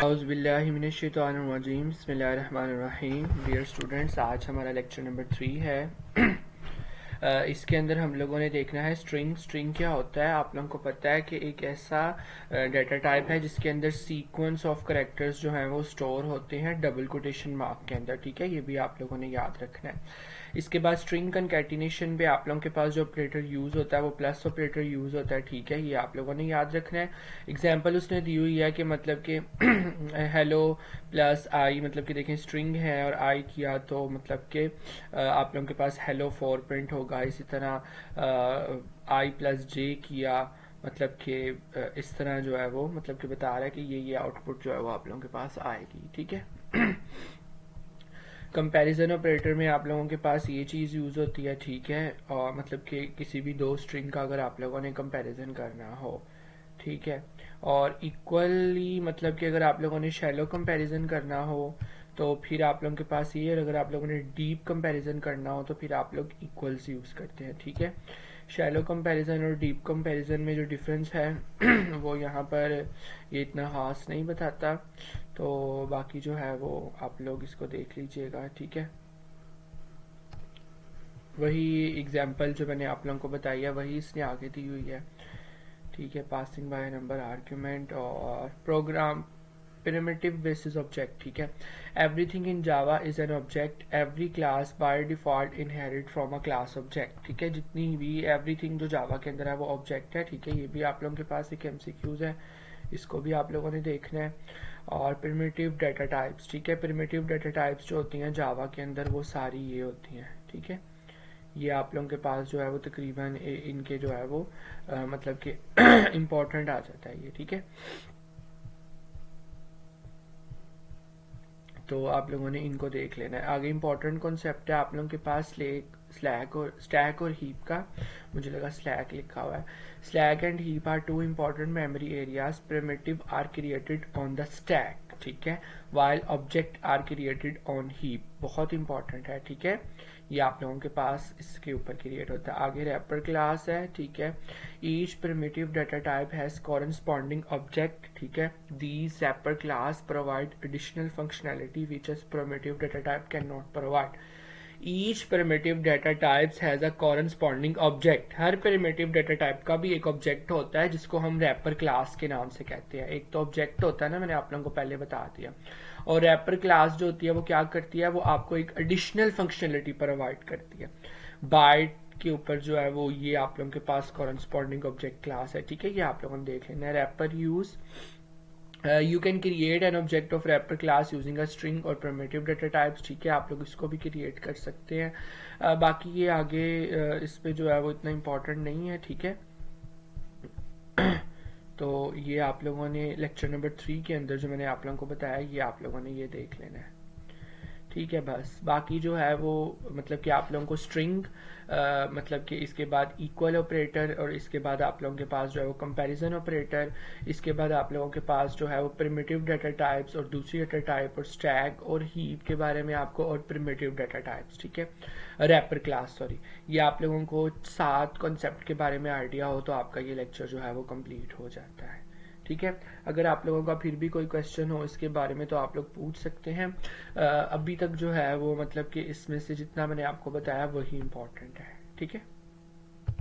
औज़ुबिल्लाहिमिनश्शैतानिर्रजीम बिस्मिल्लाहिर्रहमानिर्रहीम। Dear students, आज हमारा लेक्चर नंबर 3 है। इसके अंदर हम लोगों ने देखना है स्ट्रिंग। स्ट्रिंग क्या होता है? आप लोगों को पता है कि एक ऐसा डाटा टाइप है जिसके अंदर सीक्वेंस ऑफ कैरेक्टर्स जो हैं वो स्टोर होते हैं डबल कोटेशन मार्क के अंदर। ठीक है, ये भी आप लोगों ने याद रखना है। इसके बाद स्ट्रिंग कंकैटिनेशन पे आप लोगों के पास जो ऑपरेटर यूज होता है वो प्लस ऑपरेटर यूज होता है। ठीक है, ये आप लोगों ने याद रखना है। एग्जाम्पल उसने दी हुई है कि मतलब कि हेलो प्लस आई, मतलब कि देखें स्ट्रिंग है और आई किया तो मतलब कि आप लोगों के पास हेलो 4 प्रिंट होगा। इसी तरह आई प्लस जे किया मतलब कि इस तरह जो है वो मतलब कि बता रहा है कि ये आउटपुट जो है वो आप लोगों के पास आएगी। ठीक है। कंपैरिजन ऑपरेटर में आप लोगों के पास ये चीज़ यूज़ होती है। ठीक है, और मतलब कि किसी भी दो स्ट्रिंग का अगर आप लोगों ने कंपैरिजन करना हो, ठीक है, और इक्वली मतलब कि अगर आप लोगों ने शैलो कंपैरिजन करना हो तो फिर आप लोगों के पास ये, और अगर आप लोगों ने डीप कंपैरिजन करना हो तो फिर आप लोग इक्वल्स यूज़ करते हैं। ठीक है, शैलो कंपैरिजन और डीप कंपैरिजन में जो डिफरेंस है वो यहाँ पर ये इतना खास नहीं बताता, तो बाकी जो है वो आप लोग इसको देख लीजिएगा। ठीक है, वही एग्जाम्पल जो मैंने आप लोगों को बताई है वही इसने आगे दी हुई है। ठीक है, पासिंग बाय नंबर आर्ग्यूमेंट और प्रोग्राम primitive basis object। ठीक है, everything in java is an object, every class by default inherit from a class object। ठीक है, जितनी भी everything जो जावा के अंदर है वो ऑब्जेक्ट है। ठीक है, ये भी आप लोगों के पास एक MCQs है, इसको भी आप लोगों ने देखना है। और प्रिमिटिव डाटा टाइप्स, ठीक है, प्रिमिटिव डाटा टाइप्स जो होती हैं जावा के अंदर वो सारी ये होती हैं। ठीक है, ये आप लोगों के पास जो है वो तकरीबन इनके जो है वो मतलब कि इम्पोर्टेंट आ जाता है ये। ठीक है, तो आप लोगों ने इनको देख लेना है। आगे इंपॉर्टेंट कॉन्सेप्ट है आप लोगों के पास स्टैक और हीप का। मुझे लगा स्लैक लिखा हुआ है। Stack and heap are two important memory areas. Primitive are created on the stack, ठीक है, while object are created on heap. बहुत इंपॉर्टेंट है। ठीक है, ये आप लोगों के पास इसके ऊपर क्रिएट होता है। आगे रैपर क्लास है। ठीक है, each primitive data type has corresponding object. ठीक है, these wrapper class provide additional functionality which a primitive data type cannot provide. Each primitive data types has a corresponding object। Her primitive data type का भी एक object होता है जिसको हम wrapper class के नाम से कहते हैं। एक तो object होता है ना, मैंने आप लोगों को पहले बता दिया, और wrapper class जो होती है वो क्या करती है, वो आपको एक additional functionality provide करती है। बाइट के ऊपर जो है वो ये आप लोगों के पास कॉरेस्पॉन्डिंग ऑब्जेक्ट क्लास है। ठीक है, ये आप लोगों ने देख लेना है। Wrapper use, you can create an object of wrapper class using a string और प्रिमिटिव डाटा टाइप्स। ठीक है, आप लोग इसको भी क्रिएट कर सकते हैं। बाकी ये आगे इस पे जो है वो इतना इम्पोर्टेंट नहीं है। ठीक है, तो ये आप लोगों ने लेक्चर नंबर 3 के अंदर जो मैंने आप लोगों को बताया ये आप लोगों ने ये देख लेना है। ठीक है, बस बाकी जो है वो मतलब कि आप लोगों को स्ट्रिंग मतलब कि इसके बाद इक्वल ऑपरेटर, और इसके बाद आप लोगों के पास जो है वो कंपैरिजन ऑपरेटर, इसके बाद आप लोगों के पास जो है वो प्रिमिटिव डाटा टाइप्स और दूसरी डाटा टाइप, और स्टैक और हीप के बारे में आपको, और प्रिमिटिव डाटा टाइप्स। ठीक है, रैपर क्लास, सॉरी, ये आप लोगों को 7 कॉन्सेप्ट के बारे में आइडिया हो तो आपका ये लेक्चर जो है वो कंप्लीट हो जाता है। ठीक है, अगर आप लोगों का फिर भी कोई क्वेश्चन हो इसके बारे में तो आप लोग पूछ सकते हैं। अभी तक जो है वो मतलब कि इसमें से जितना मैंने आपको बताया वही इम्पोर्टेंट है। ठीक है।